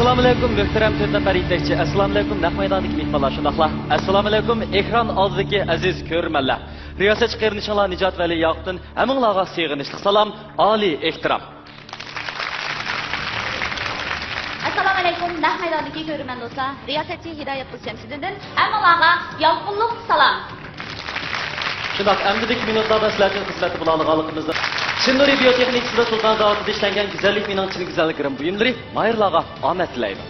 Assalomu alaykum muhtaram to'rt nafar yetakchi. Assalomu alaykum naq maydondagi mehmonlar shundoqlar. Assalomu alaykum ekran oldidagi aziz ko'rmanlar. Riyosatchi qirnishlar Nijot Vali Yoqutdan haminglarga sig'inishli salom, oliy ehtirom. Assalomu alaykum naq maydondagi ko'rman do'stlar. Riyosatchi Hidoyat Qulshamsiddindan haminglarga yorqinlik salom. Shundoq amdidagi minutlarda sizlarning xizmati bilan olganligimizni Shinuri biotexnikasida Sulton zavodida ishlangan güzellik minanchilik güzelliklerin buyumlari mayırlarga omad tilaydi.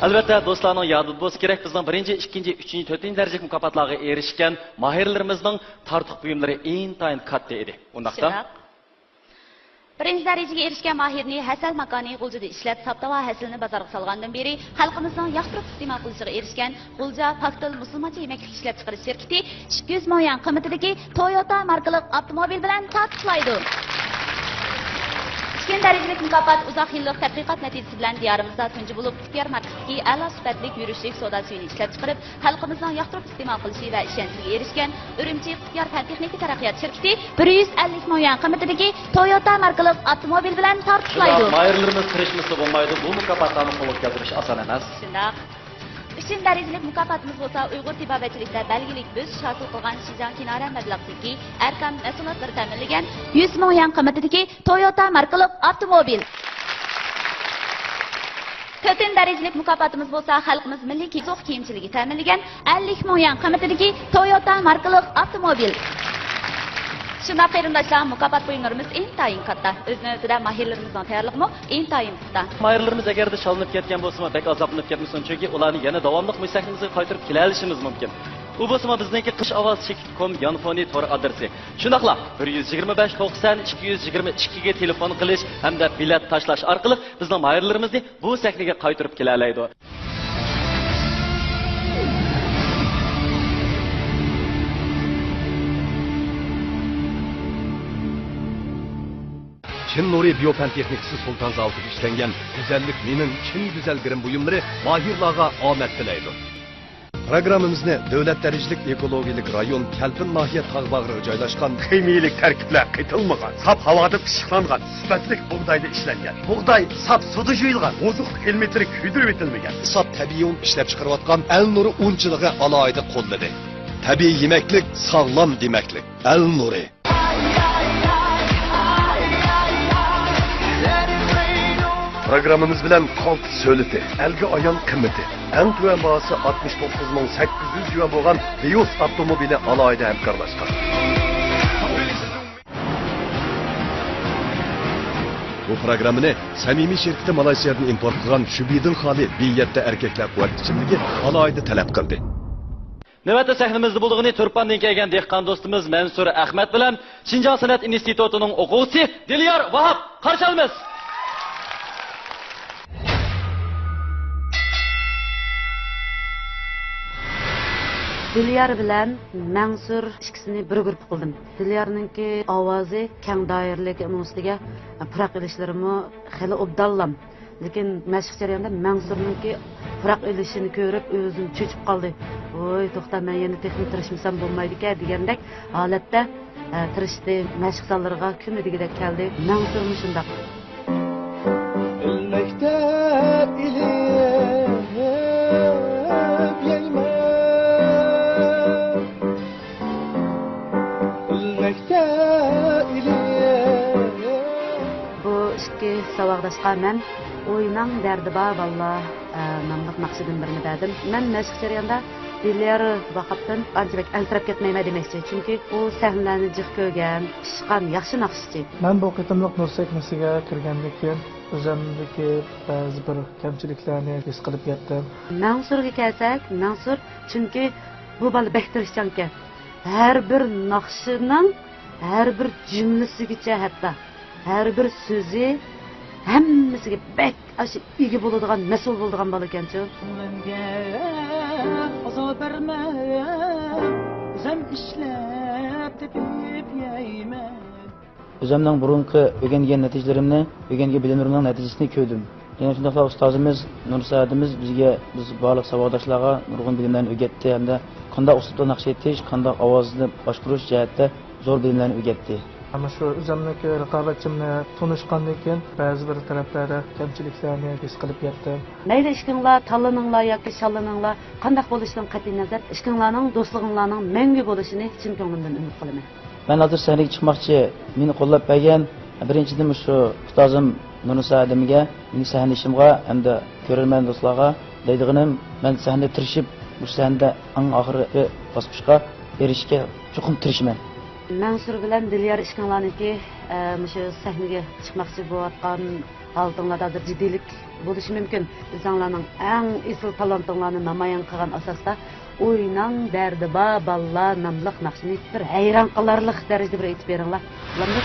Albatta do'stlarning yodida bo'lsa kerak, bizning 1-chi, 2-chi, 3-chi, 4-chi darajalik mukofotlarga erishgan mahirlarımızın tartıq buyumlari intayin katta edi. Undaqda birinchi darajaga erishgan mahirni Hasal makoni G'uljada ishlab, Saptava hasilni bozorga solgandan beri xalqimizning yoqtirib iste'mol qilishiga erishgan G'ulja Paktil musulmoncha yemeklik ishlab chiqarish shirkati 200 million qiymatidagi Toyota markali avtomobil bilan ta'kidlaydi. Ikkinchi darajalik mukofot uzoq yillik tadqiqot natijasi bilan diyorimizda tunji bo'lib Ixtiyor markasidagi a'lo sifatli yurishlik soda suyini ishlab chiqarib, xalqimizning yoqtirib iste'mol qilishi va ishonchiga erishgan Urumchi Ixtiyor fan-texnika taraqqiyot shirkati 150 million qiymatidagi Toyota markali avtomobil bilan ta'kidlaydi. Mayirlarimiz kirishmasa bo'lmaydi. Bu mukofotlarni qo'lga keltirish oson emas. Shundoq. Uchinchi darajalik mukofotimiz bo'lsa Uyg'ur tibobatchilikda belgilik bo'sish hosil qilgan Shizang Kinora mablag'dagi Arkam mahsulotlari ta'minlagan 100 million qiymatidagi Toyota markali avtomobil. To'rtinchi darajalik mukofotimiz bo'lsa xalqimiz milliy kiyim kiyimchiligi ta'minlagan 50 million qiymatidagi Toyota markali avtomobil. Shunday qarindoshlar, mukofot buyumlarimiz intayin katta. O'z-o'zidan mahirlarimizning tayyorligimi intayin puxta. Mahirlarimiz agarda shalinib ketgan bo'lsa, bek azoblanib ketmasin, chunki ularni yana davomli musahnimizga qaytarib kela olishimiz mumkin. U bo'lsa bizningki qish ovoz chekit.com yanfoni tor adresi. Shundaqla 125 90 222 ga telefon qilish hamda bilet tashlash orqali bizning mahirlarimizni bu sahnaga qaytarib kela oladi. Çin Nuri Biyofen Texnikası Sultan Zavodida işlengen güzellik menin Çin güzelgirim buyumları mahirlarga omad tilaydi. Programımızda devlet derecalik ekologik rayon Kelpin nahiye tağ bağrıga joylashgan kimilik tarkiblar qaytilmagan, sap havada pishqlangan, sifatli buğdayda ishlangan. Buğday sap suda juyilgan, ozuq kelmetri kuydirib etilmagan. Sap tabiiy un ishlab chiqarayotgan El Nuri unchiligi alohida qo'lladi. Tabiiy yemeklik, sog'lom demaklik. El Nuri. Programımız bilen kalt söyleti, elge ayan kıymeti. En tüven bağısı 69.800 yuan boğan Vios avtomobili alayda hemkarlaşkan. Bu programını samimi şirketi Malaysiya'dan import kılan Şübidin hali biyyette erkekler kuvvet içimligi alayda talep kıldı. Növbətdə səhnimizdə bulduğunu Turpandan kelgan dehqon dostumuz Mansur Ahmad bilan Şinjan Sanat institutining o'quvchisi Dilyor Vahab qarshi olamiz. Dilyar bilan Mansur ikkisini bir guruh qildim. Dilyarninki ovozi keng doiralik ustiga puroq ilishlarimi xili obdallam. Lekin mashq jarayonida Mansurninki puroq ilishini ko'rib o'zim cho'chib qoldi. Voy, to'xta, men yana texnik tirishmasam bo'lmaydi-ku degandek holatda tirishdi. Mashq zallariga kunidagidek keldi. Mansurni shundoq. Ilmakda bu ikki savaqdashqa men o'yinning dardi bor valla namliq maqsadim birini berdim. Men mashq jarayonida Dilyar vaqtdan anchalik altirab ketmayman demoqchi, chunki u sahnalarni jiq ko'rgan, pishqan yaxshi naqshchi. Men bu qitimliq nur sekmasiga kirgandan keyin o'zimdagi ba'zi bir kamchiliklarni his qilib ketdim. Mansurga kelsak, Mansur chunki bu bola bektirishchanki her bir naqshining her bir jumlasigacha hatto her bir so'zi hammasiga bek ashi ega bo'ladigan, mas'ul bo'ladigan bola ekan-ku. Menga azob berma, o'zim ishlab tepib yeyman. O'zimning burunqi o'rgangan natijalarimni, o'rgangan bilimlarimning natijasini ko'rdim. Yana shundaqla ustozimiz Nursaidimiz biz baliq savodashlarga nurg'un bilimlarni o'rgatdi hamda qanday uslubda naqsh etish, qanday ovozni boshqarish jihatda zo'r bilimlarni o'rgatdi. Ama şu üzümdeki raqobatchimni tunishgandan keyin ba'zi bir taraflarda kamchiliklarni his qilib yetdim. Mayli ishkinglar, tanlaninglar yoki shallaninglar, qanday bo'lishidan qat'iy nazar, ishkinglarning, do'stliginglarning mangu bo'lishini chin ko'nglimdan umid qilaman. Ben hazır sahneye çıkmakçı, beni qo'llab bergan birinchidan shu ustozim Nurisa Adamga, mening sahna ishimga hamda ko'rarman do'stlarga deydiganim, men sahnada tirishib, bu sahnada eng oxirgi bosqichga erishishga chuqur tirishaman. Mansur bilan Dilyar ishkinglarniki shu sahnaga chiqmoqchi bo'layotgan holtinglarda bir jiddiylik bo'lishi mumkin. O'zinglarning eng esil talentinglarni namoyon qilgan asosda o'ynang dardi ba balla nomli naqshini bir hayron qolarlik darajada bir aytib beringlar. Ularni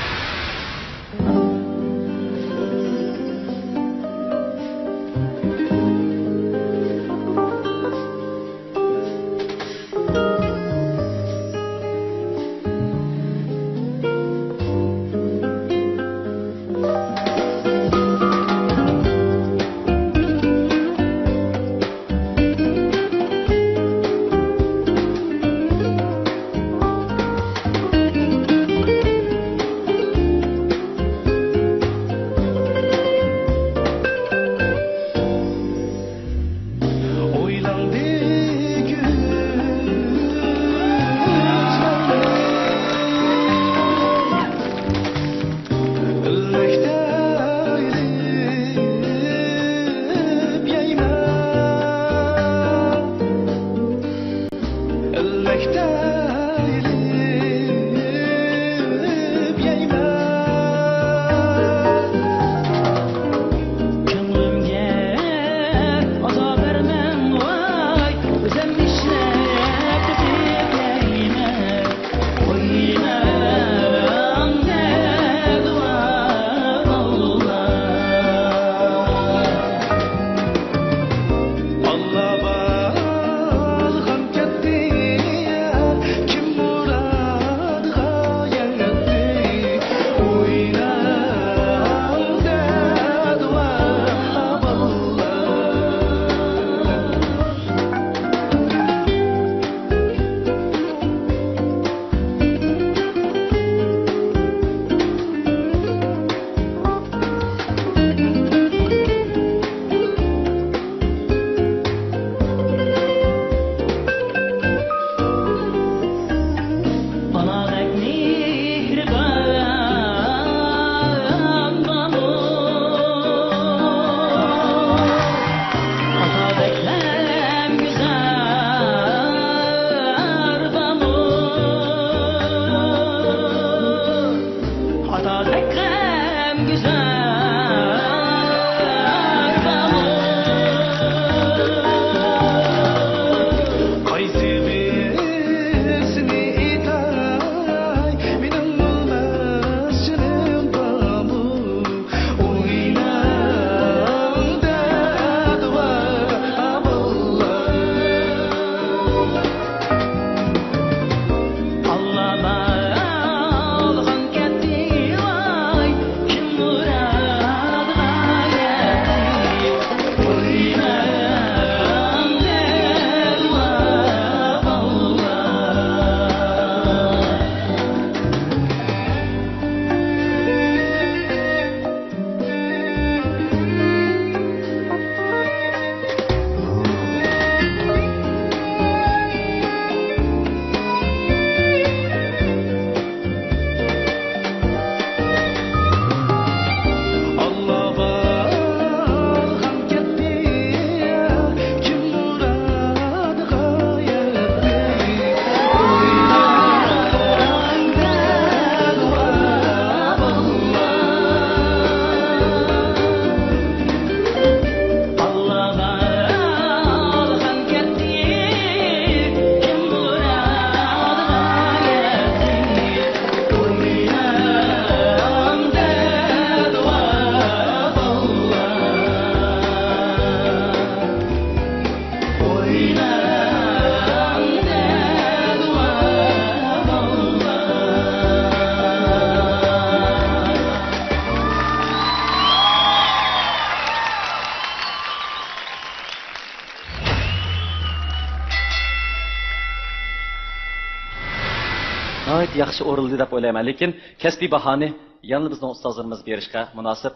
nəhayət yaxşı o'rildi deb o'ylayman, lekin kasbiy bahoni yana bizning ustozlarimiz berishga munosib.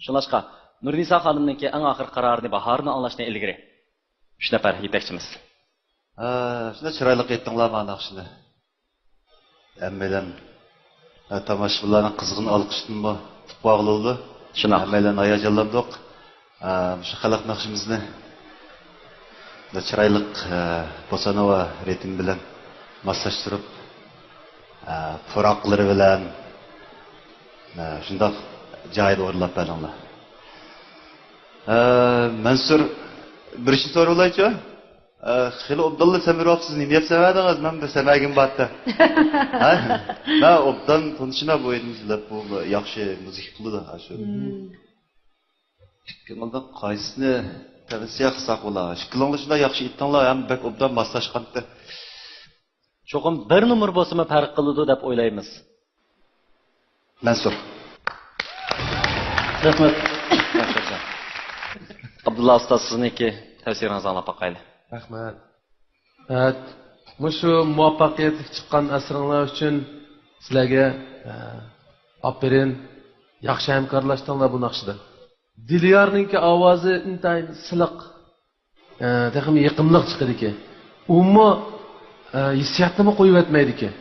Shunlashqa Nurnisa xonimningki eng oxir qarorini bahorni anglashdan ilgari 3 nafar yetakchimiz. Shunda chiroyli aytdinglar mana shuni. Hammalar tomoshabinlarning qizg'in olqishdimi bog'loldi. Shuna. Hammalar hayajonlandik. Shu xalq naqshimizni chiroyli bosanova ritm bilan moslashtirib, furoqlari bilan shundoq joyida o'rlab beringlar. Mansur birinchi so'rovlaychi. Xili obdalla Samirov siz nima deb so'radingiz? Men bilsam batda. Ha? Men obdan tanishina bo'ydingizlar, bu yaxshi muzik qildi shu. Kimda qaysini tavsiya qilsak bo'lar. Shikilinglar shunday yaxshi aytdinglar, ham bak obdan moslashqanda. Cho'qim bir numar bo'lsa-mi farq qiladi deb o'ylaymiz. Mansur. Rahmat. Abdulla ustoz sizniki tavsiyangizni anglab boqaylik. Rahmat. Mushu muvaffaqiyatli chiqqan asringlar uchun sizlarga aferin, yaxshi hamkorlashdinglar bu naqshida. Dilyorningki ovozi intayin siliq, texmi yiqimliq chiqadi ekan. Ummo hissiyatni qo'yib etmaydi ekan.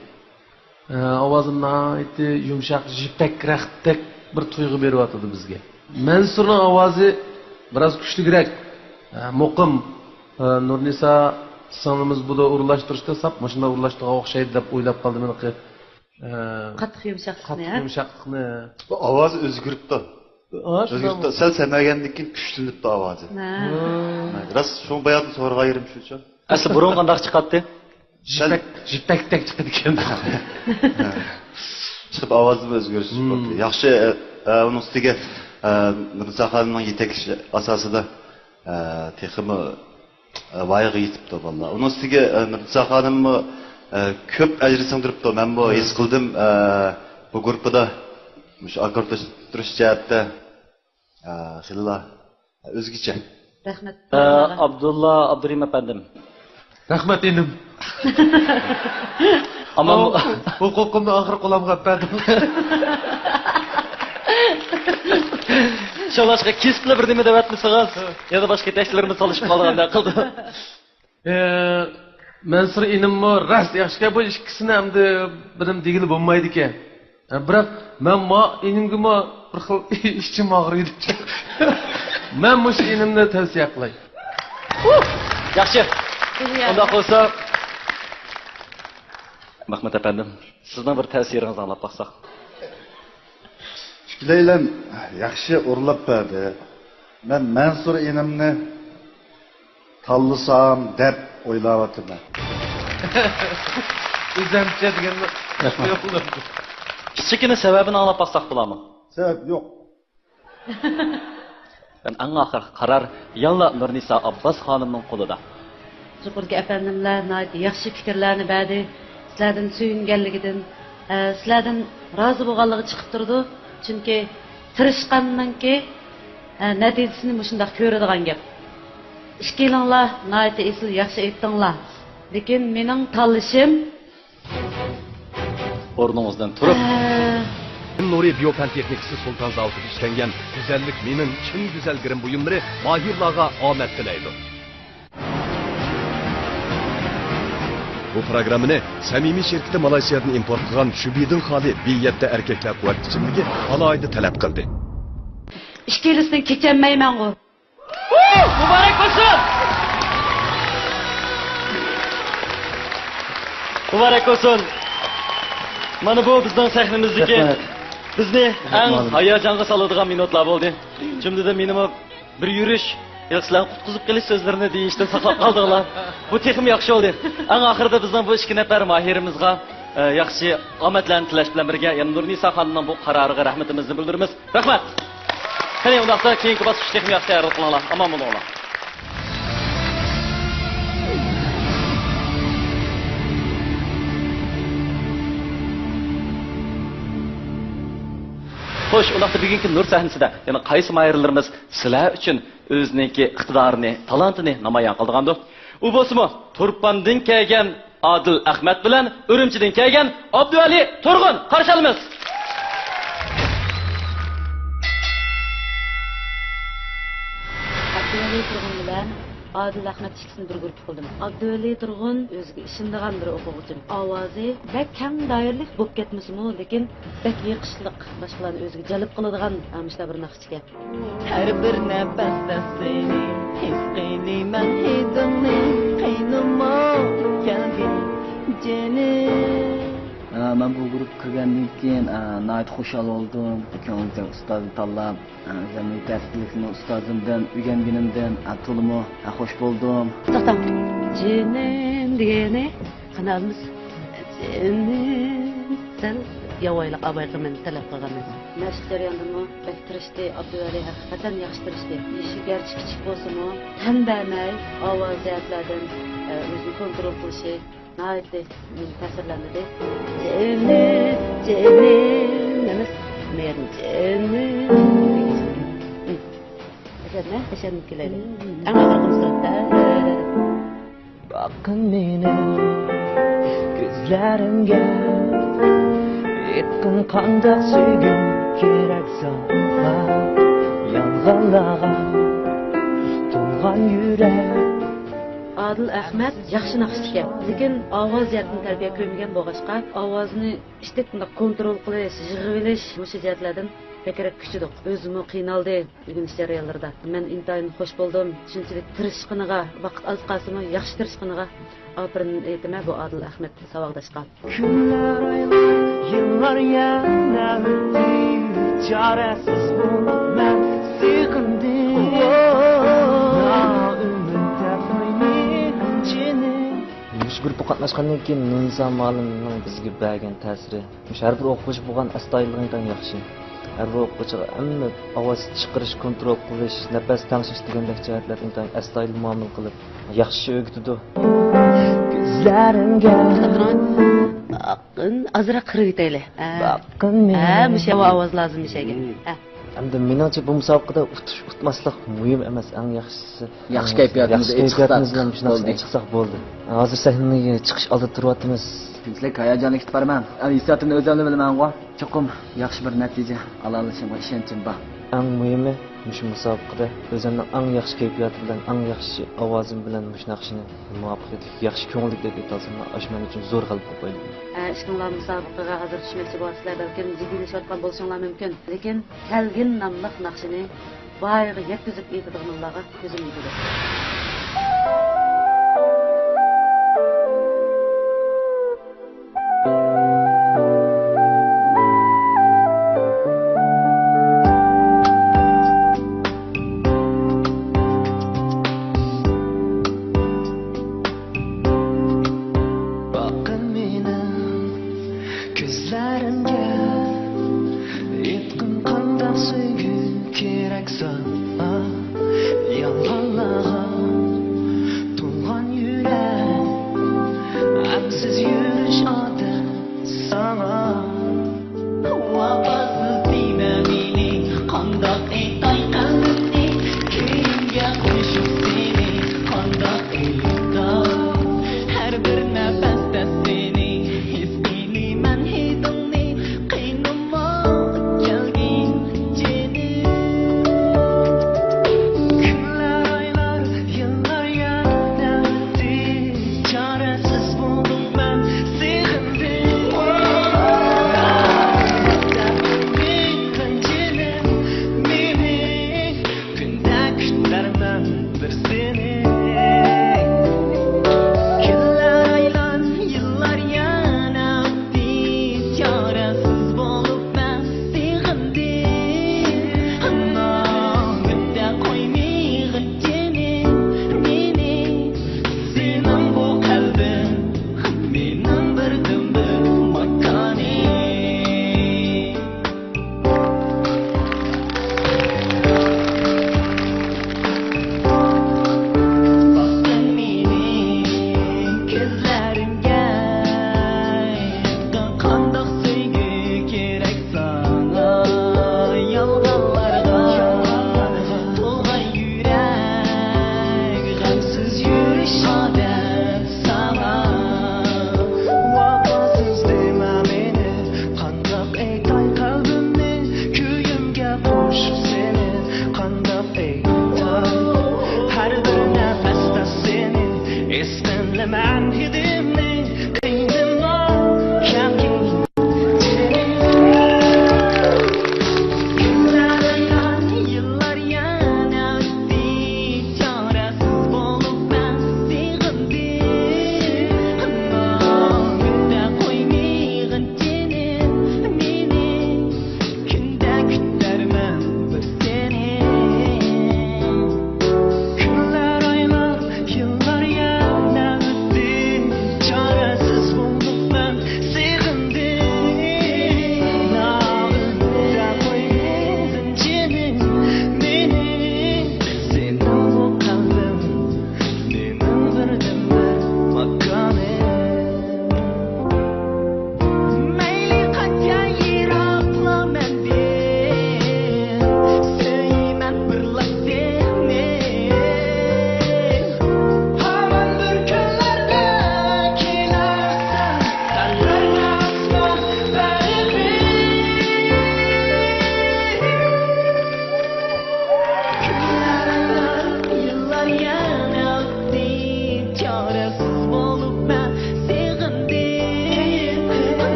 Ovozi nihoyatda yumshoq, jipakroqdek bir tuyg'u beryapti bizga. Mansurning ovozi biroz kuchliroq, muqim. Nurnisa sonimiz bu da urlashtirishda sap mashina urlashtirga o'xshaydi deb o'ylab qoldim men. Qattiq yumshoqlikni, yumshoqlikni. Bu ovoz o'zgaribdi. O'zgaribdi. Sal samagandan keyin kuchlanibdi ovozi. Biraz shu bayatni so'rg'a yerim shucha. Asli burun qanday chiqadi? Jipakdek chiqadi ekan. Chiqib ovozi o'zgarishi bo'ldi. Yaxshi uning ustiga Nurza xonimning yetakchi asosida texmi voyaga yetibdi vallahi. Uning ustiga Nurza xonim ko'p ajr singdiribdi. Men bu his qildim bu guruhda shu akordlashtirish jihatda xilla o'zgacha. Rahmat. Abdulla Abdurim apandim. Rahmat enim. Ammo huquqimni oxir qo'limga berdim. Şolaşqa kesipli bir nima deb atmisiz? Ya da boshqa yetakchilarimiz solishib qolganda qildi. Mansur inimmi ras yaxshi bu ikkisini hamda birim degili bo'lmaydi ekan. Biroq men inimga bir xil ichim og'riydi. Men mush inimni tavsiya qilay. Yaxshi. Unda qolsa Mahmud apandim, sizning bir ta'siringizni anglab baqsaq. Shuklaylan yaxshi o'rlab berdi. Men Mansur inimni tanlasam deb o'ylayapman. O'zimcha deganni yo'qlar. Kichikina sababini anglab baqsaq bo'ladimi? Sabab yo'q. Ben eng oxir qaror yalla Nurnisa Abbas xonimning qo'lida. Zuhurga efendimlar yaxshi fikrlarni berdi. Sizlardan suyunganligidan, sizlardan rozi bo'lganligi chiqib turdi. Chunki tirishqandanki natijasini shunday ko'radigan gap. Ishkilinglar nihoyatda esil yaxshi aytdinglar. Lekin mening tanlashim o'rningizdan turib Nuri Biyofen Texnikisi Sultan Zavutida ishlangan güzellik mening chin güzel girim buyumlari mahirlarga omad tilaydi. Bu programmani samimiy şirkati Malayziyadan import qilgan Shubidin xoli biyatda erkaklar quvvat ichimligi alohida talab qildi. Ishkilisdan kechanmayman ku. Muborak bo'lsin. Muborak bo'lsin. Mana bu bizning sahnamizdagi bizni eng hayajonga soladigan minutlar bo'ldi. Jumlada meni bir yurish Yaxshilar qutqizib kelish so'zlarini deyishdan saqlab qoldilar. Bu texnik yaxshi oldu. Eng oxirida bizning bu 2 nafar mahirimizga yaxshi omadlarni tilash bilan birga yana Nurnisa xonimning bu qaroriga rahmatimizni bildiramiz. Rahmat. Qani undaqda keyingi bosqich texnik yaxshi tayyor qilinglar. Amon bo'linglar. Xo'sh, undaqda bugungi nur sahnasida yana qaysi mayirlarimiz sizlar uchun o'ziniki iqtidorini, talantini namoyon qilgandi? U bo'lsa-mu, Turpandan kelgan Adil Ahmet bilan Ürümçi'den kelgan Abduvali Turg'un qarshi olamiz. Abduvali Turg'un bilan Adil Ahmet ikkisini bir guruh qildim. Abduvali Turg'un o'ziga ishonadigan bir o'quvchi. Ovozi bak kang doirlik bo'lib ketmasimi, lekin bak yiqishliq, boshqalarni o'ziga jalb qiladigan amishlar bir naqshga. Her bir nefeste seni his qiylayman hidimni qaynimo kelgin canım. Ben bu grup kirgandan keyin nayt xushal oldum. Ko'ngilda ustozni tanlab, zamin tasdiqlikni ustozimdan o'rganganimdan to'liq xush bo'ldim. To'xtam. Jinim degani kanalimiz jinim sen yavoyliq abayqimni talab qilganmiz. Mashq jarayonida bak tirishdi, Abduvali haqiqatan yaxshi tirishdi. Ishi garchi kichik bo'lsa-mu, tan bermay ovoz jihatlardan o'zini kontrol qilishi naytdi ta'sirlanadi. Jinim emas, men jinim. Eşedme, eşedimkileri. Ama arkamızda. Bakın benim gözlerimge Etkin kandak söygün gerek sana Yalğanlağa Tulgan yürek Adil Ahmet yaxshi naqshchi. Lekin ovoz yetini tarbiya ko'rmagan bo'lg'achqa, ovozni ishtik bunda kontrol qilish, yig'ilish, o'sha jihatlardan bekrak kuchliq. O'zim qiynaldi o'rganish jarayonlarida. Men intayin xush bo'ldim. Shunchalik tirishqiniga, vaqt az qasimi yaxshi tirishqiniga apirin aytma bu Adil Ahmet saboqdashqa. Günler aylar, yıllar yana ötü Çaresiz bu ben sıkındım Mush gruppa qatnashgandan keyin Nunsa ma'lumning bizga bergan ta'siri, har bir o'quvchi bo'lgan astoydilligidan yaxshi. Har bir o'quvchiga hamma ovoz chiqarish, kontrol qilish, nafas tangshish degandek jihatlardan astoydil muomala qilib, yaxshi o'rgatdi. Gözlerimge Aqın azroq qirib etayli. Bakın Musha ovoz lozim mishaga. Endi meningcha bu musobaqada utmaslik muhim emas, eng yaxshisi Yaxshi kayfiyatimizni bilan shunaqa chiqsak bo'ldi. Hozir sahnaga chiqish oldida turyapmiz. Tinchlik hayajonli kutib baraman. Hissiyotini o'zimni bilaman-ku. Chuqur yaxshi bir natija ola olishimga ishonchim bor. Eng muhimi shu musobaqada o'zimning eng yaxshi kayfiyat bilan, eng yaxshi ovozim bilan shu naqshni muvaffaqiyatli, yaxshi ko'ngilli deb aytolsam, ashman uchun zo'r g'alaba qo'ydim. Ishqinlar musobaqaga hozir tushmoqchi bo'lsizlar, balkim jiddiylashyotgan bo'lishinglar mumkin. Lekin Kalgin nomli naqshini boyiga yetkazib aytadiganlarga ko'zim yetadi.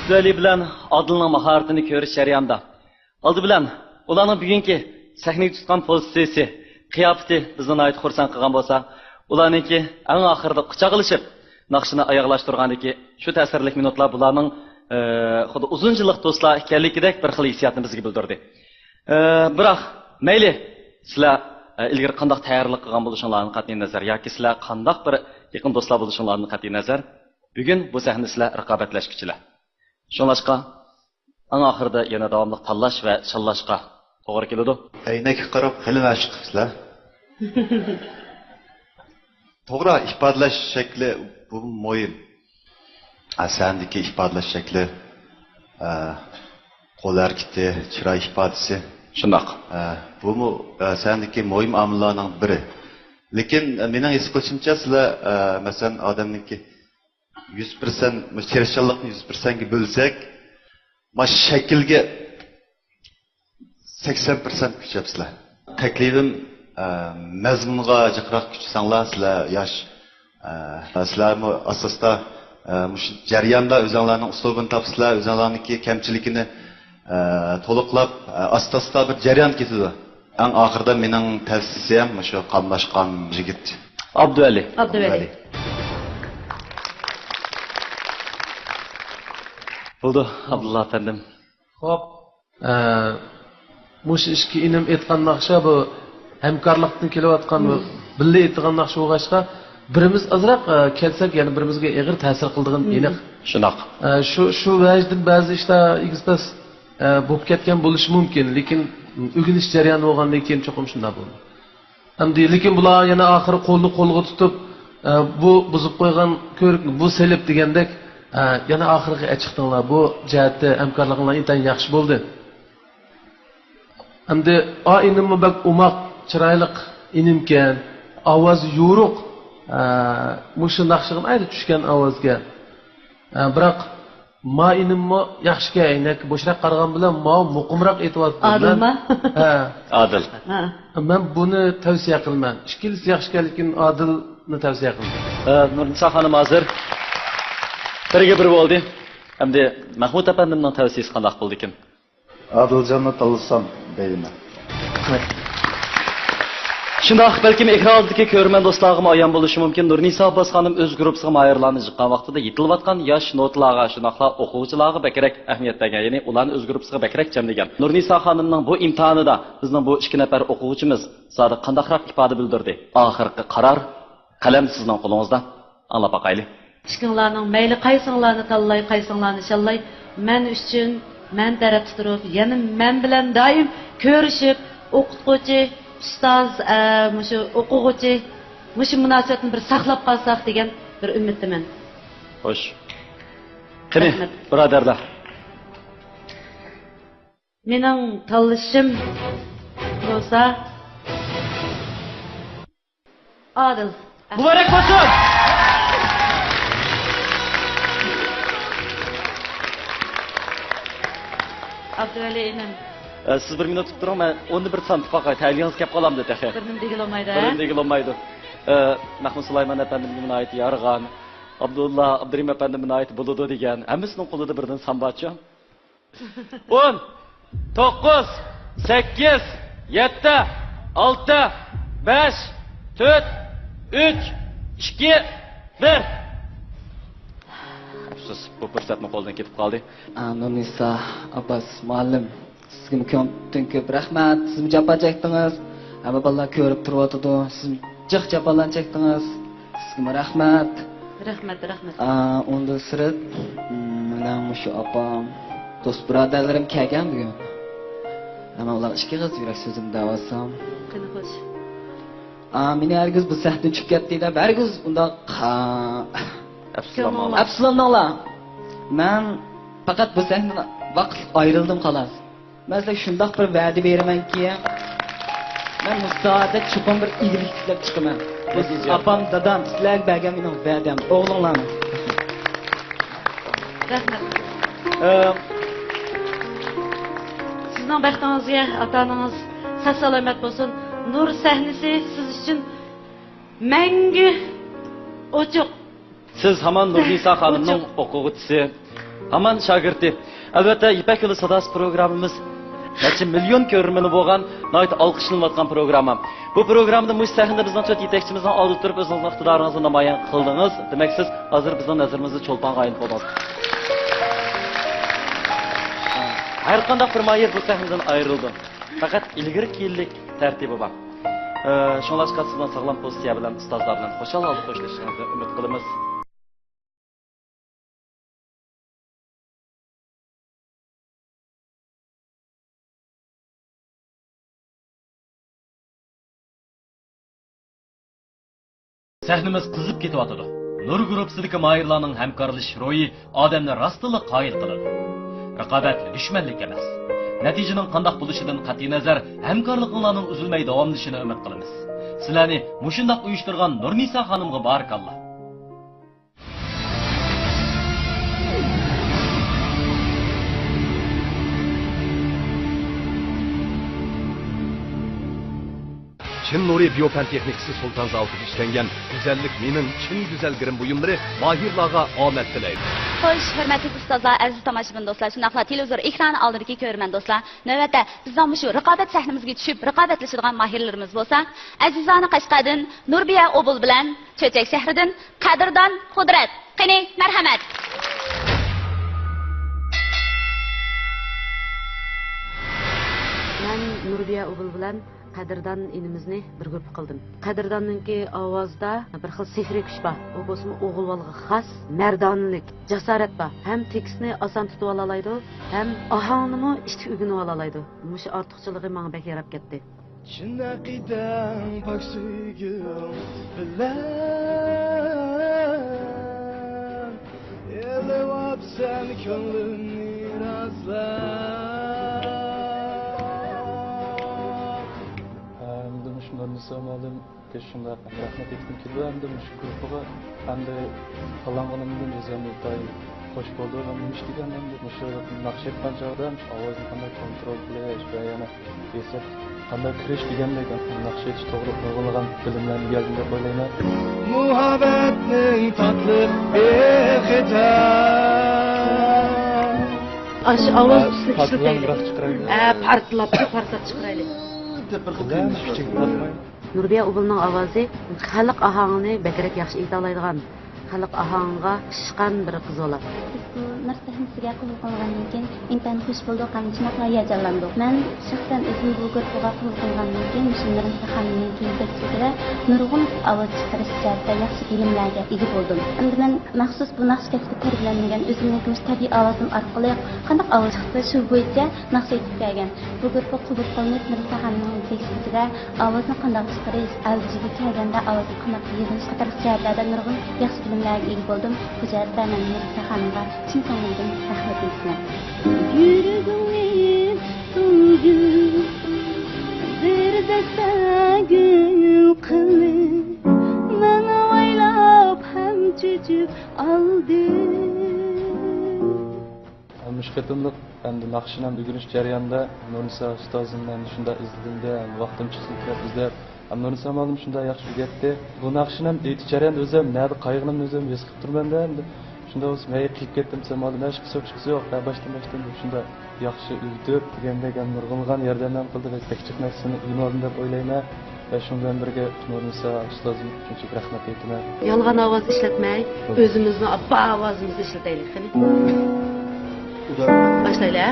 Abduvali bilan Odilning mahoratini ko'rish jarayonida. Oldi bilan ularning bugungi sahnaga tutgan pozitsiyasi, qiyofati bizni nihoyat xursand qilgan bo'lsa, ularningki eng oxirida quchoqlashib, naqshini oyoqlashtirgandagi shu ta'sirli minutlar bularning xuddi uzun yillik do'stlar ekanligidek bir xil hissiyotni bizga bildirdi. Biroq mayli sizlar ilgari qanday tayyorlik qilgan bo'lishinglardan qat'iy nazar yoki sizlar qanday bir yaqin do'stlar bo'lishinglardan qat'iy nazar, bugun bu sahna sizlar raqobatlashuvchilar. Shunlashqa eng oxirida yana davomli tanlash va challashga to'g'ri keladi. Aynakka qarab hali mashq qilsizlar. To'g'ri ifodalash shakli bu muhim. Asandagi ifodalash shakli, qo'l harakati, chiroy ifodasi shundoq. Bu sandagi muhim omillarning biri. Lekin mening his qilishimcha sizlar masalan odamniki 100% tirishchilikni 100% ga bo'lsak, mana shaklga 80% kuchapsizlar. Taklifim mazmunga jiqroq kuchsanglar, sizlar yosh sizlarmi asosda mush jarayonda o'zingizlarning uslubini topsizlar, o'zingizlarningki kamchiligini to'liqlab asta-asta bir jarayon ketadi. Eng oxirida mening tavsiyam shu qamlashgan yigit Abduvali. Bo'ldi, Abdulla efendim. Xo'p, mush ishga inim aytgan naqsha bu hamkorlikdan kelayotgan bu birga aytgan naqsha bo'lg'achqa birimiz azroq kelsak, ya'ni birimizga og'ir ta'sir qildigan aniq. Shunoq. Shu vajdan ba'zi ishlar igizpas bo'lib ketgan bo'lishi mumkin, lekin o'rganish jarayoni bo'lgandan keyin cho'qim shunday bo'ldi. Hamda lekin bular yana oxiri qo'lni qo'lga tutib bu buzib qo'ygan ko'rikni bu selib degandek yana oxirgi chiqdinglar. Bu jihatda hamkorliginglar intan yaxshi bo'ldi. Hamda inimmi bak umoq chiroyli inimkan, ovoz yo'ruq, mushu naqshig'im ayni tushgan ovozga. Biroq ma inimmi yaxshiga aynak bo'shroq qarag'an bilan ma muqimroq aytyapti. Adilmi? Ha, Adil. Men buni tavsiya qilman. Ikkilisi yaxshi, lekin Adilni tavsiya qilman. Nurnisa xonim hozir birga bir bo'ldi. Hamda Mahmud apandimning tavsiyasi qanday bo'ldi ekan? Adiljanni tanlasam deyman. Shundoq balkim ekran oldidagi ko'rman do'stlarim ayon bo'lishi mumkin. Nurnisa Abbos xonim o'z guruhiga mayorlarni chiqqan vaqtida yetilayotgan yosh notlarga, shunaqla o'quvchilarga bakrak ahamiyat bergan, ya'ni ularni o'z guruhiga bakrak jamlagan. Nurnisa xonimning bu imtihonida bizning bu 2 nafar o'quvchimiz sodiq qandaqroq ifoda bildirdi. Oxirgi qaror qalam sizning qo'lingizda. Anlab boqaylik. Ishqinglarning mayli qaysinglarni tanlay, qaysinglarni shalay, men uchun men taraf turib, yana men bilan doim ko'rishib, o'qituvchi ustoz, mushu o'quvchi, mushu munosabatni bir saqlab qolsak degan bir umiddaman. Xo'sh. Qani, birodarlar. Mening tanlashim bo'lsa Adil. Muborak bo'lsin. Abduvali inim. Siz 1 minut turing, men 11 sant faqat tayyorlanib kelib qolamdi taxi. Birnim degilolmaydi. Birnim degilolmaydi. Mahmud Sulayman apandimning ait Yarg'an, Abdulla Abdurim apandimning ait Buludu degan, hammasining qo'lida birdan sambachi. 10, 9, 8, 7, 6, 5, 4, 3, 2, 1. Afsus, bu fursatni qo'ldan ketib qoldi. Nurnisa Abbos muallim, sizga ko'p rahmat. Siz jafo chekdingiz. Hamma bolalar ko'rib turyotdi. Siz jiq jafolarni chekdingiz. Sizga rahmat. Rahmat. Unda sirat mening shu opam, do'st birodarlarim kelgan bugun. Hamma ular ikki qiz yurak so'zim davosam. Qani xo'sh. Meni hargiz bu sahnadan chiqib ketdi-da, hargiz unda Afsuslanmanglar. Men faqat bu sahnadan vaqt ayrildim xolos. Men sizlarga shundoq bir va'da beramanki, men musoada chuqur bir igilik ishlab chiqaman. Apam, dadam sizlarga bergan mening va'dam, o'g'linglarni. Rahmat. Sizning baxtingizga ota-onangiz sog'-salomat bo'lsin. Nur sahnasi siz uchun mangu ochiq. Siz hamon Nurnisa xonimning o'quvchisi, Aman şagirdi. Albatta İpek Yolu Sadası programımız neçe milyon ko'rmini bo'lgan, nayt alqishlanayotgan programma. Bu programda mush sahnada bizning to'rt yetakchimizdan oldi turib o'zingiz iqtidoringizni namoyon qildingiz. Demak siz hozir bizning nazarimizda cho'lponga aylanib qoldingiz. Har qanday bir mayir bu sahnadan ayrildi. Faqat ilgari keyinlik tartibi bor. Shunlashqa sizdan sog'lom pozitsiya bilan ustozlar bilan xo'shal olib qo'shilishingizni umid qilamiz. Sahnimiz qizib ketyotidi. Nur gruppasidagi mayirlarning hamkorlash ro'yi odamni rostila qoyil qiladi. Raqobat dushmanlik emas. Natijaning qanday bo'lishidan qat'iy nazar hamkorliklarning uzilmay davomlashishini umid qilamiz. Sizlarni mushundaq uyushtirgan Nurnisa xonimga barakalloh. Çin Nuri Biyopen Texnikisi Sultan Zavut'u işlengen güzellik minin Çin güzel girim buyumları mahirlarga omet dileydi. Xo'sh, hurmatli ustozlar, aziz tomoshabin do'stlar, shunaqla televizor ekrani oldidagi ko'rman do'stlar, navbatda bizning shu raqobat sahnamizga tushib, raqobatlashadigan mahirlarimiz bo'lsa, azizona Qashqardan Nurbiya Obul bilan Cho'chak shahridan Qadrdon Qudrat. Qani, marhamat. Men Nurbiya Obul bilan Qadrdon inimizni bir grup qildim. Qadrdonninki ovozda bir xil sehriy kuch bor. U bo'lsa o'g'ilvolga xos mardonlik, jasorat bor. Ham tekstni oson tutib olaydi, ham ohangni ishni o'rganib olaydi. Mush ortiqchiligi menga bek yarab ketdi. Chinaqidam pok suygun bilan elvabsan ko'nglimni razlab. Nurisa malum ki şunda rahmet ettim ki ben de şu gruba hem de falanlarımın düzenli tay hoş buldu ve müşkilen hem de şöyle nakşet pancardan avazını kanal kontrol ediş ve yana esas kanal kreş degende nakşet doğru kurgulan bilimlerin geldiğinde böyleyine Muhabbetning tatlı behitam Aş avaz çıkıraylı. Partlap çıkıraylı. Nurbiya Obulning ovozi xalq ahangini bakrak yaxshi ayta oladigan, xalq ahangiga pishqan bir qiz bo'ladi. Narsalarga qabul qilgandan keyin intan xush bo'ldik, qanchalik hayajonlandik. Men shaxsan o'zim bu guruhga qabul qilgandan keyin shundan sahamning kiyimda nurg'un ovoz chiqarish jihatda yaxshi bilimlarga ega bo'ldim. Endi men maxsus bu naqsh kasbida tarbiyalangan o'zimning tabiiy ovozim orqali qanday ovoz chiqsa shu bo'yicha naqsh aytib kelgan. Bu guruhga qabul qilinib sahamning tekstida ovozni qanday chiqarish, avjiga kelganda ovozni qanday yig'ilish qator jihatlarda nurg'un yaxshi bilimlarga ega bo'ldim. Bu jihatda men sahamga chin ko'ngildan rahmat aytaman. Yürüdüm sugül Zirdese gül kılı Ben oylap hem çocuk aldım Müşketimlik endi nakşinem ögünüş jarayonida Nurisa ustozimdan shunda izladimda vaqtim chiqsin deb izlab Nurisa malum shunda yaxshi o'rgatdi. Bu nakşinem aytish jarayonida o'zim nada qayg'inimni o'zim his qilib turmanda endi shunda o'zim qilib ketdim samolim hech qisi yo'q boshdan shunda yaxshi uytib degandek nurg'ungan yordam qildi va kichik narsani uynodim deb o'ylayman va shundan birga Nurisa ustozim uchun rahmat aytaman. Yolg'on ovoz ishlatmay, o'zimizni abba ovozimizni ishlataylik. Başlayla.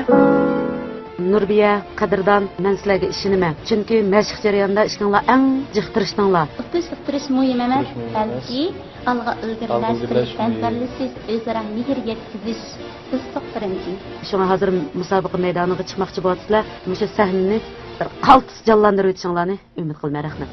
Nurbiya, Qadrdon, men sizlarga ishonaman. Chunki mashq jarayonida ishinglar eng jiqtirishdinglar. O'qish muhim emas, balki alg'a ilgarilash, hamkorlashish, o'zaro mehr yetkazish istiq birinchi. Shunga hozir musobaqa maydoniga chiqmoqchi bo'lsizlar, mushu sahnani bir qaltis jonlantirib o'tishinglarni umid qilaman. Rahmat.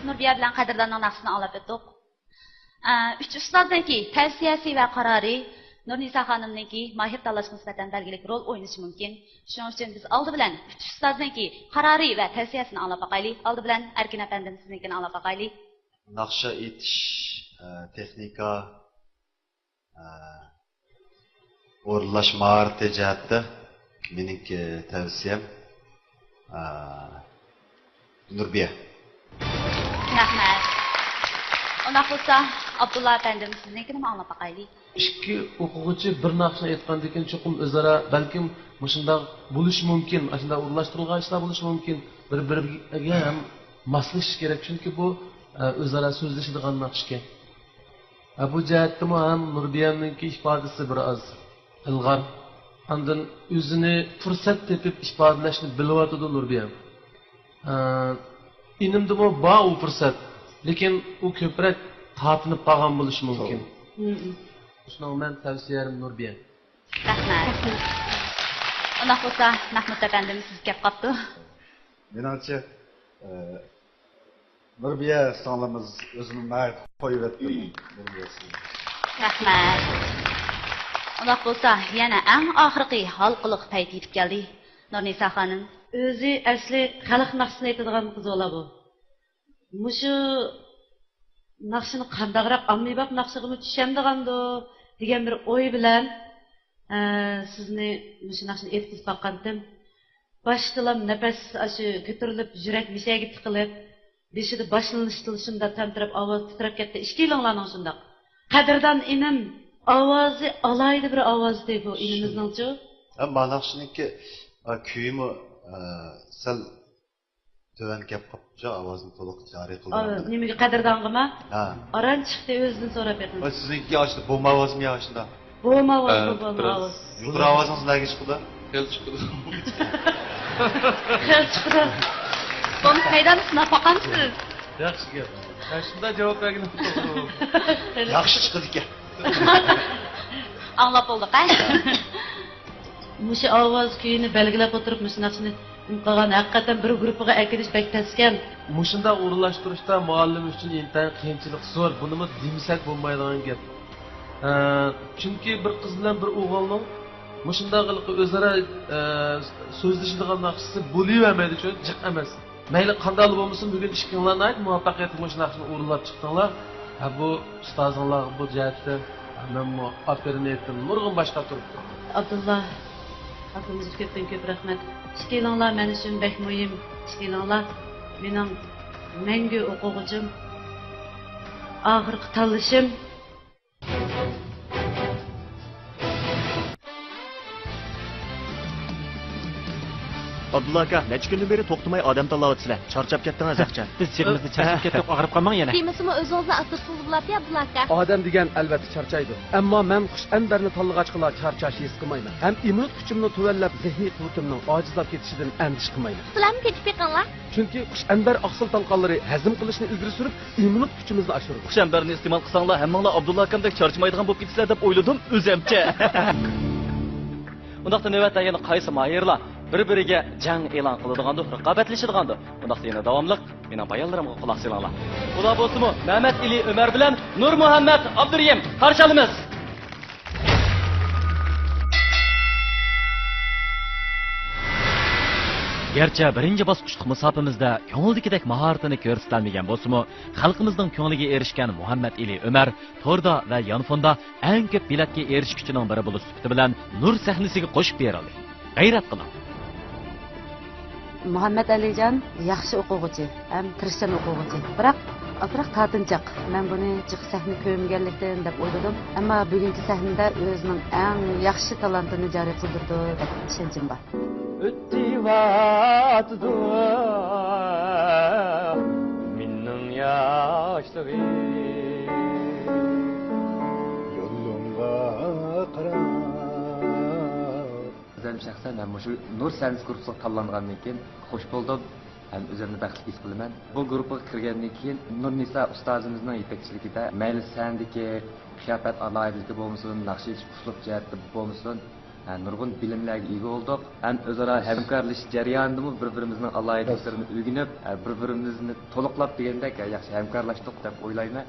Nurbiya bilan qadrdonning naqsini olib o'tdik. 3 ustozdanki tavsiyasi va qarori Nurnisa xonimningki mahir tanlashga nisbatan belgilik rol o'ynashi mumkin. Shuning uchun biz oldi bilan 3 ustozdanki qarori va tavsiyasini olib boqaylik. Oldi bilan Erkin apandim siznikini olib boqaylik. Naqsha etish, texnika, o'rlash maharati jihatda meniki tavsiyam Nurbiya. Rahmat. Undaq bo'lsa, Abdulla apandim siznikini olib boqaylik. Ikki o'quvchi bir naqshni aytgandan keyin cho'qim o'zaro balkim mushundaq bo'lishi mumkin, shunday o'rlashtirilgan ishlar bo'lishi mumkin. Bir-biriga ham moslashish kerak, chunki bu o'zaro so'zlashadigan naqshga. Bu jihatda ham Nurbiyaning ifodasi biroz ilg'or. Ondan o'zini fursat tepib ifodalashni bilyotdi Nurbiya. Inimdimi bor u fursat, lekin u ko'proq tortinib qolgan bo'lishi mumkin. Shuning men tavsiyam Nurbiya. Rahmat. Undaq bo'lsa, Mahmud apandim siz gap qopdi. Menimcha Nurbiya sonimiz o'zini ma'rif qo'yib o'tdi. Rahmat. Undaq bo'lsa, yana eng oxirgi halqiliq payt yetib keldi. Nurnisa xonim, o'zi asli xalq naqshini aytadigan qiz ola bu. Mushu naqshini qandaqroq ommabop naqshiga tushamdigando degan bir o'y bilan sizni mushu naqshini aytib boqqandim. Baştalam nafas shu ko'tarilib, yurak mishaga tiqilib, beshida boshlanishda tantirab ovoz titrab ketdi. Ishkilinglarning shundaq. Qadrdon inim ovozi alaydi bir ovozdi bu inimizning-chu. Manaqshiniki kuyimi sal töven gap qopcha ovozini to'liq joriy qildim. Nimaga qadrdong'imi? Aran chiqdi o'zidan so'rab berdim. Sizniki yoshda bo'ma ovozmi yoshda? Bo'ma ovoz. Yuqori ovozingiz nega chiqdi? Kel chiqdi. Kel chiqdi. Buni qaydan sinab boqamsiz? Yaxshi gap. Shunda javob bergin. Yaxshi chiqdi ekan. Anglab oldik, ha? Mushu ovoz kuyini belgilab o'tirib, mushu naqshni qilgan haqiqatan bir guruhiga akilish pek taskan. Mushunda o'rinlashtirishda muallim uchun intayin qiyinchilik zo'r. Bunimi demasak bo'lmaydigan gap. Chunki bir qiz bilan bir o'g'ilning mushunda qilib o'zaro so'zlashadigan naqshisi bo'lavermaydi, chunki jiq emas. Mayli qanday bo'lmasin, bugun ishinglarni ayt, muvaffaqiyatli mush naqshni o'rinlab chiqdinglar. Bu ustozinglar bu jihatda men aferin aytdim. Nurg'un boshqa turibdi. Abdullah Hakkımızı köpten köp rahmet. İşkilanglar men üçün bek muhim. İşkilanglar mening mengü o'quvchim. Oxirgi tanlashim. Abdullah aka, necha kundan beri to'xtamay odam tanlayapsizlar. Charchab ketdingiz aqcha. Biz chegimizni charchab ketib, og'rib qolmang yana. Demasimi o'zingizni asirsiz bo'ladi, Abdullah aka. Odam degan albatta charchaydi. Ammo men Xushandarni tanlag'achqilar charchash his qilmayman. Ham immun kuchimni tuvallab, zehniy quwwatimning ojizlab ketishidan andish qilmayman. Sizlarmi ketib yiqinglar? Chunki Xushandar oqsil talqonlari hazm qilishni ilgari surib, immun kuchimizni oshiradi. Xushandarni iste'mol qilsanglar, hammanglar Abdullah akamdek charchamaydigan bo'lib ketisizlar deb o'yladim o'zimcha. Undaqda navbatda yana qaysi mayirlar bir-biriga jang e'lon qiladigandir, raqobatlashadigandir. Undaqda yana davomliq mening bayonlarimga quloq solinglar. Xudo bo'lsin-mi, Mehmet Ali Ömer bilan Nur Muhammad Abduriyim qarshi olamiz. Gerçi birinci bosqichlik musofimizda ko'ngildagidek mahoratini ko'rsatilmagan bo'lsa-mu, xalqimizning ko'ngliga erishgan Muhammad Ali Ömer torda va yonfonda eng ko'p biletga erishguchining biri bo'lib sifati bilan Nur sahnasiga qo'shib berildi. G'ayrat qiling. Muhammad Alijon yaxshi o'quvchi, ham tirishchan o'quvchi. Biroq ozroq tortinchoq. Men buni jiq sahna ko'rmaganlikdan deb o'yladim, ammo bugungi sahnada o'zining eng yaxshi talantini joriy qildirdi deb ishonchim bor. Öttivatdı minning yaşlığı Yolunga qarab Özüm şəxsən mən şu Nur Sənis qrupuga tanlanğandan keyin xoş buldum. Həm özümni bəxtli his qilaman. Bu qrupuga kirgəndən keyin Nur Nisa ustozimizning yetakchiligida mayli səndiki qiyafət alayidligi bo'lmasin, naqshi uslub jihatda bo'lmasin, nurg'un bilimlarga ega bo'ldik. Ham o'zaro hamkorlashish jarayonida bir-birimizning alohidaliklarini o'rganib, bir-birimizni to'liqlab degandek yaxshi hamkorlashdik deb o'ylayman.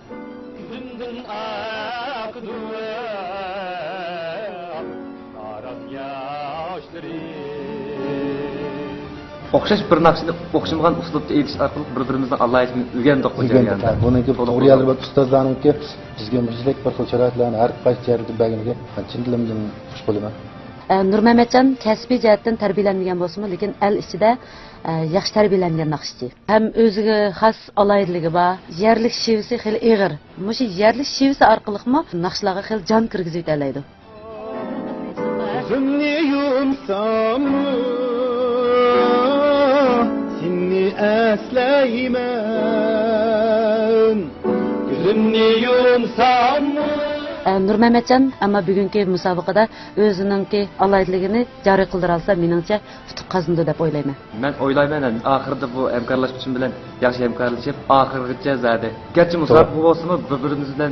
O'xshash bir naqshni o'xshamagan uslubda aytish orqali bir-birimizning alohidligini o'rgandik bu jarayonda. Buniki to'g'ri yo'l va ustozlarningki bizga mushlik bir xil sharoitlarni har qaysi yerda berganiga chin dilimdan xush bo'laman. Nurmamatjon kasbiy jihatdan tarbiyalanmagan bo'lsa-mu, lekin el ichida yaxshi tarbiyalangan naqshchi. Ham o'ziga xos alohidligi bor, yerlik shivisi xil ig'ir. Mushu yerlik shivisi orqali-mi naqshlarga xil jon kirgizib o'tadi. Ko'zimni yumsam seni eslayman. Ko'zimni yumsam Nurmamatjon ammo bugungi musobaqada o'ziningki alohidligini joriy qildira olsa, meningcha yutuq qozonadi deb o'ylayman. Men o'ylayman, oxirida bu hamkorlashishim bilan yaxshi hamkorlashib, oxirigacha zadi. Garchi musobaqa bo'lsa-mu, bir-birimiz bilan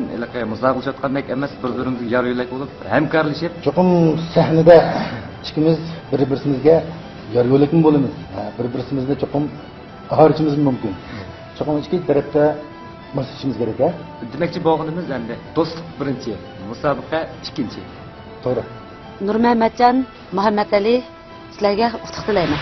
musobaqalashayotgandek emas, bir-birimizga yor yo'lak bo'lib, hamkorlashib, cho'qim sahnada ikkimiz bir-birimizga yor yo'lakmi bo'lamiz. Bir-birimizni cho'qim ag'arishimiz mumkin. Cho'qim ikki tarafda masishimiz kerak. Demakchi bo'lganimiz endi do'stlik birinchi, musobaqa ikkinchi. To'g'ri. Nurmamatjon, Muhammad Ali, sizlarga utuq tilayman.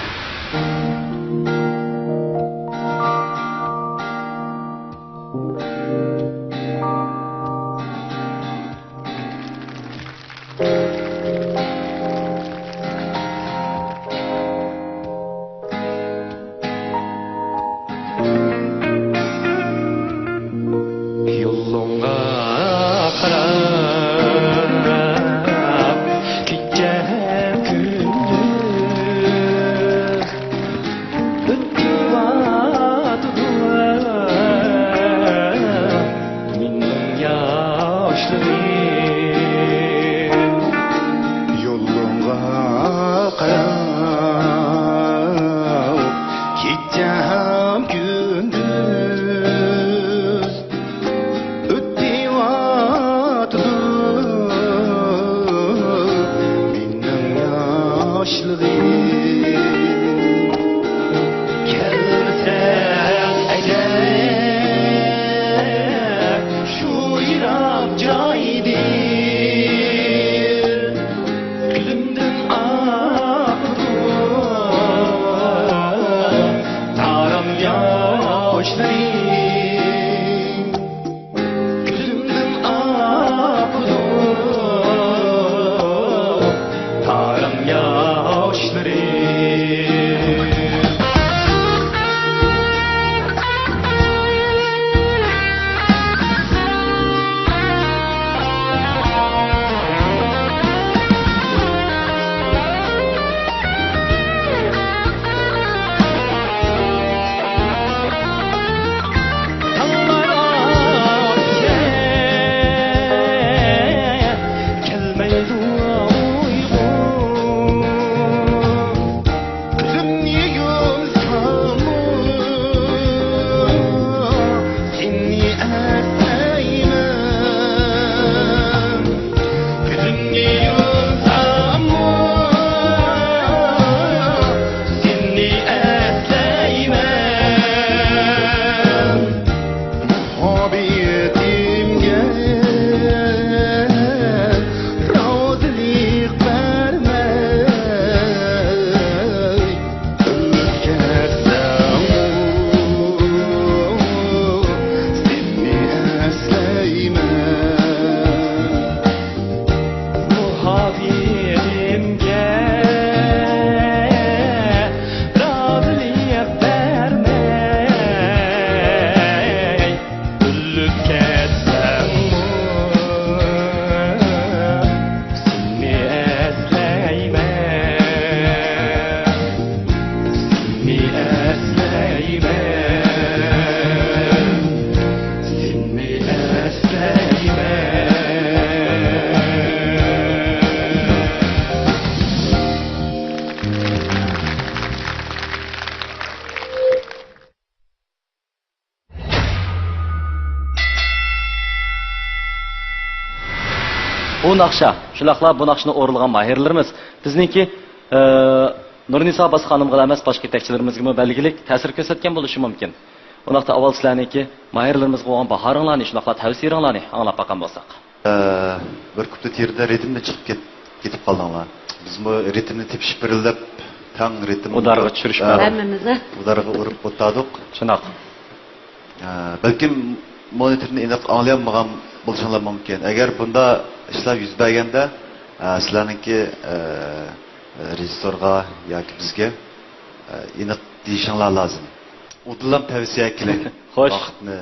yaşları naqsha, shunaqla bu naqshni o'rlagan mahirlarimiz bizningki Nurnisa Abbas xonimga emas, boshqa yetakchilarimizga belgilik ta'sir ko'rsatgan bo'lishi mumkin. Unaqa avval sizlarniki mahirlarimizga bo'lgan bahoringlarni, shunaqla tavsiyalarni anglab boqqan bo'lsak. Bir kupta terida ritmda chiqib ketib qoldinglar. Biz bu ritmni tepishib birildib, tang ritm udarga tushirishib hammamiz udarga urib o'tdik. Shunaqa. Balkim monitorni aniq anglayolmagan bo'lishinglar mumkin. Agar bunda ishlar yuz berganda, sizlarningki rejissorga yoki bizga aniq deyishinglar lozim. Udlam tavsiya qiling. Xo'sh. Vaqtni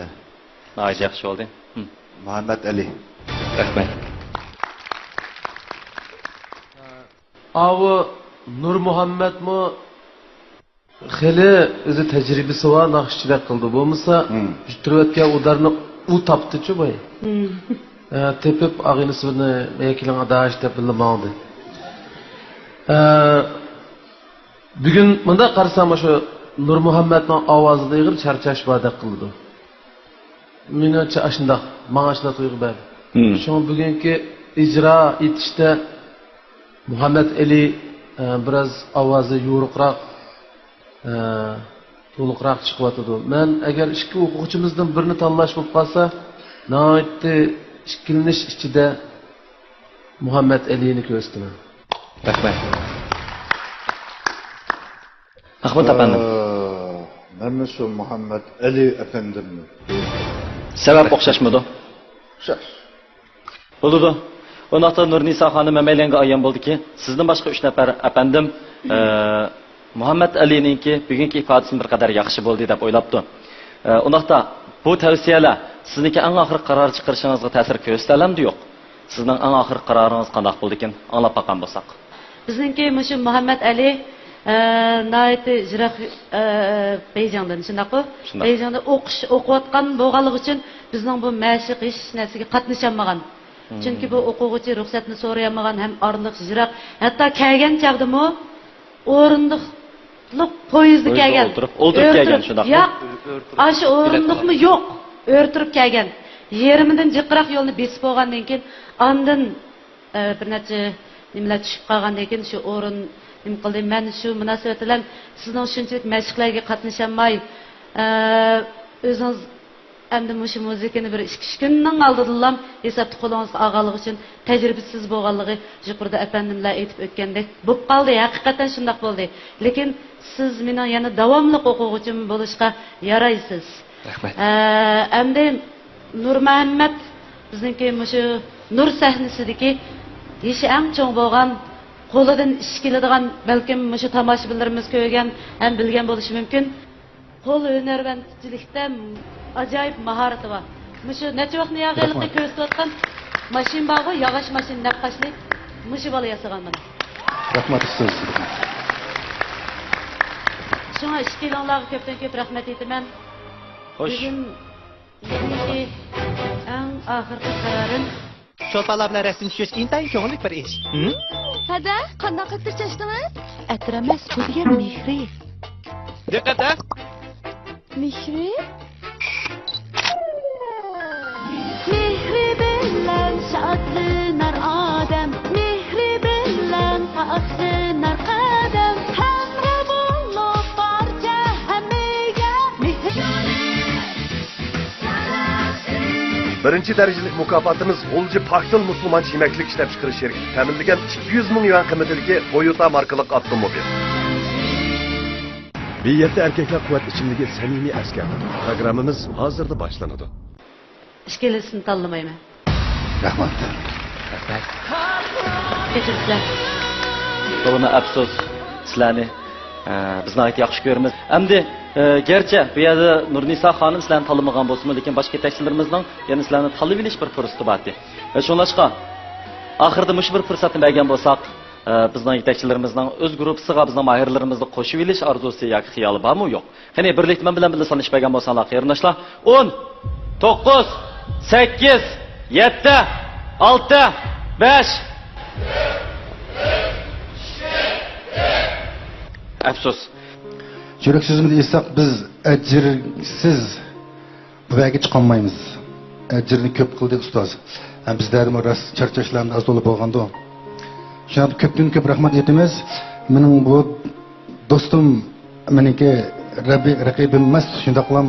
yaxshi bo'ldi. Muhammad Ali. Rahmat. Avu Nur Muhammadmi xeli o'zi tajribasi bor naqshchilik qildi. Bo'lmasa, turayotgan udarni u topdi-chi boy. Tepib ag'inasini mekiling adash deb bilmadi. Bugun bunda qarasam o'sha Nur Muhammadning ovozida yig'ir charchash va'da qildi. Menimcha ashundoq, menga shunday tuyg'u bor. Shu bugungi ijro etishda Muhammad Ali biraz ovozi yo'riqroq, to'liqroq chiqyotdi. Men agar ikki o'quvchimizdan birini tanlash bo'lib qolsa, nihoyatda ikkilanish ichida Muhammad Alini ko'rsataman. Rahmat. Ahmad efendim. Ben şu Muhammed Ali efendimni. Sebep o'xshashmidi? O'xshash. Bo'ldi. Unaqa Nurnisa xonim Maylanga ayon bo'ldiki, sizdan boshqa 3 nafar efendim Muhammad Alininki bugungi ifodasi bir qadar yaxshi bo'ldi deb o'ylabdi. Unaqa bu tavsiyalar sizniki eng oxirgi qaror chiqarishingizga ta'sir ko'rsatalamdi yo'q? Sizning eng oxirgi qaroringiz qanday bo'ldi ekan? Anglab boqqan bo'lsak. Bizningki mushu Muhammad Ali nayeti jiroq Beyjandan shunaqo. Beyjanda o'qiyotgan bo'lganligi uchun bizning bu mashq ish narsaga qatnashammagan. Chunki bu o'quvchi ruxsatni so'rayolmagan ham orliq jiroq. Hatto kelgan chaqdimi o'rindiqlik poyezdda kelgan. O'ltirib kelgan shunaq. Yo'q. Aşı o'rindiqmi yo'q. O'rtirib kelgan. Yerimidan jiqroq yo'lni besib olgandan keyin ondan bir necha nimalar tushib qolgandan keyin shu o'rin nim qildim. Men shu munosabat bilan sizning shunchalik mashqlarga qatnashamay o'zingiz endi mushu muzikani bir 2 kunning oldidan hisobda qo'lingizga olganligi uchun tajribasiz bo'lganligi yuqorida efendimlar aytib o'tgandek bo'lib qoldi. Haqiqatan shunday bo'ldi. Lekin siz mening yana davomli o'quvchim bo'lishga yaraysiz. Rahmat. Endi Nur Muhammad bizningki mushu Nur sahnasidagi yeshi eng cho'ng bo'lgan qo'lidan ish keladigan balkim mushu tomoshabinlarimiz ko'rgan ham bilgan bo'lishi mumkin. Qo'l hunarmandchilikda ajoyib mahorati bor. Mushu necha vaqtni yog'iylikda ko'rsatgan mashin bog'i, yog'och mashin naqashli mushu bola yasagan mana. Rahmat siz. Shunga ishkilonlarga ko'pdan ko'p rahmat aytaman. Xo'sh. Bugun meniki eng oxirgi qarorim Cho'lpalar bilan rasm tushish intayin ko'ngillik bir ish. Hada, qanday qilib tirchashdingiz? Atir emas, bu degan mehri. Diqqat! Mehri? Mehri bilan shodlanar odam, mehri bilan faxrlanar qadam. Hamra bo'lib barcha hammaga mehr. Birinchi darajalik mukofotimiz G'ulji Paxtil musulmon yemeklik ishlab chiqarish shirkati ta'minlagan 200 ming yuan qiymatidagi Toyota markali avtomobil. B7 erkaklar quvvat ichimligi samimiy askar. Programmamiz hozirda boshlanadi. Ishkelisini tanlamayman. Rahmat. Kechirsizlar. Buni afsus sizlarni bizni ayt yaxshi ko'ramiz. Endi gerçi bu yerda Nurnisa xonim sizlarni tanlamagan bo'lsa-mu, lekin boshqa yetakchilarimizning yana sizlarni tanlab olish bir fursati bor edi. Va shunlashqa oxirida mush bir fursatni bergan bo'lsak, bizning yetakchilarimizning o'z gruppasiga bizning mahirlarimizni qo'shib olish orzusi yoki xiyoli bormi yo'q? Qani birlikda men bilan birga sanish bergan bo'lsanglar, qarindoshlar, 10 9 8 7 6 5 Afsus. Çörek sözümü desek biz ecirsiz bu yerga chiqolmaymiz. Ecirni ko'p qildik ustoz. bizlarga rost charchashlarni az bo'lib bo'lgandi. Shundan ko'pdan ko'p rahmat aytamiz. Mening bu do'stim meniki raqibim emas, shundaqlam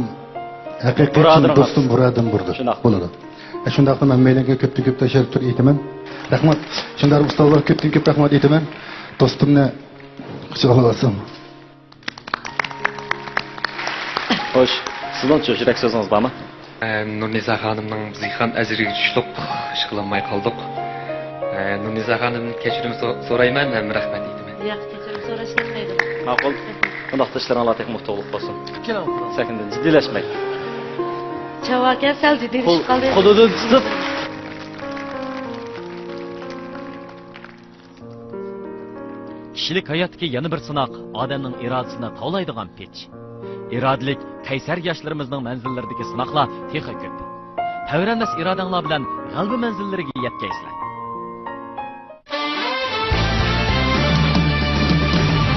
haqiqiy do'stim buradim burdi. Bo'ladi. Shundaqda men menga ko'pdan ko'p tashakkur aytaman. Rahmat. Shundar ustozlar ko'pdan ko'p rahmat aytaman. Do'stimni quchoqlab olsam. Xo'sh, sizdan cho'chirak so'zingiz bormi? Nurniza xonimning bizga ham ajriga tushdik, ish qilolmay qoldik. Nurniza xonimdan kechirim so'rayman, men rahmat aytaman. Yo'q, kechirim so'rash kerakmaydi. Ma'qul. Undaqda ishlaringlar texnik muhtoliq bo'lsin. Sekindan jiddiylashmang. Chavoga sal jiddiylashib qoldi. Qo'lidan tutib kishilik hayotdagi yana bir sinoq odamning irodasini tovlaydigan pech. İradalik qaysar yoshlarimizning manzillaridagi sinoqlar texi ko'p. Tavranmas irodanglar bilan g'alba manzillariga yetkaysizlar.